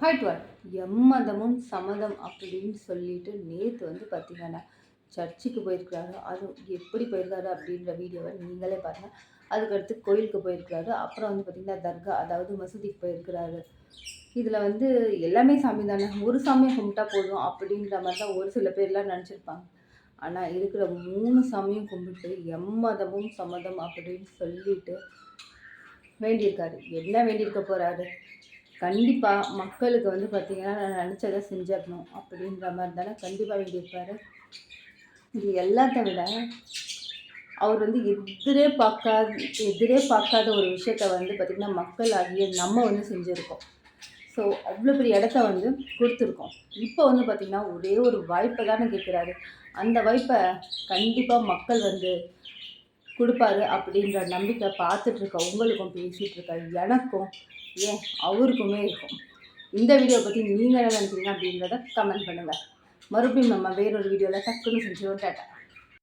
Hi twelve எம்மதமும் சம்மதம் அப்படின்னு சொல்லிட்டு நேற்று பார்த்தீங்கன்னா சர்ச்சுக்கு போயிருக்கிறாரு. அதுவும் எப்படி போயிருக்காரு அப்படின்ற வீடியோவை நீங்களே பாருங்கள். அதுக்கடுத்து கோயிலுக்கு போயிருக்கிறாரு. அப்புறம் பார்த்திங்கன்னா தர்கா, அதாவது மசூதிக்கு போயிருக்கிறாரு. இதில் எல்லாமே சாமி தானே, ஒரு சாமியை கும்பிட்டா போதும் அப்படின்ற மாதிரி தான் ஒரு சில பேர்லாம் நினச்சிருப்பாங்க. ஆனால் இருக்கிற 3 சாமியும் கும்பிட்டு எம்மதமும் சம்மதம் அப்படின்னு சொல்லிட்டு வேண்டியிருக்காரு. என்ன வேண்டியிருக்க போகிறாரு? கண்டிப்பாக மக்களுக்கு பார்த்திங்கன்னா நான் நினச்சதை செஞ்சிடணும் அப்படின்ற மாதிரி தானே கண்டிப்பாக வேண்டியிருப்பார். இது எல்லாத்த விட அவர் எதிரே பார்க்காத ஒரு விஷயத்த பார்த்திங்கன்னா மக்கள் ஆகிய நம்ம செஞ்சுருக்கோம். ஸோ அவ்வளோ பெரிய இடத்த கொடுத்துருக்கோம். இப்போ பார்த்திங்கன்னா ஒரே ஒரு வாய்ப்பை தானே கேட்குறாரு. அந்த வாய்ப்பை கண்டிப்பாக மக்கள் கொடுப்பாரு அப்படின்ற நம்பிக்கை பார்த்துட்ருக்க உங்களுக்கும், பேசிகிட்டு இருக்க எனக்கும், ஏன் அவருக்குமே இருக்கும். இந்த வீடியோ பற்றி நீங்கள் என்ன நினைக்கிறீங்க அப்படின்றத கமெண்ட் பண்ணுங்கள். மறுபடியும் நம்ம வேறொரு வீடியோவில் டக்குன்னு செஞ்சுருவோம். டாட்டா.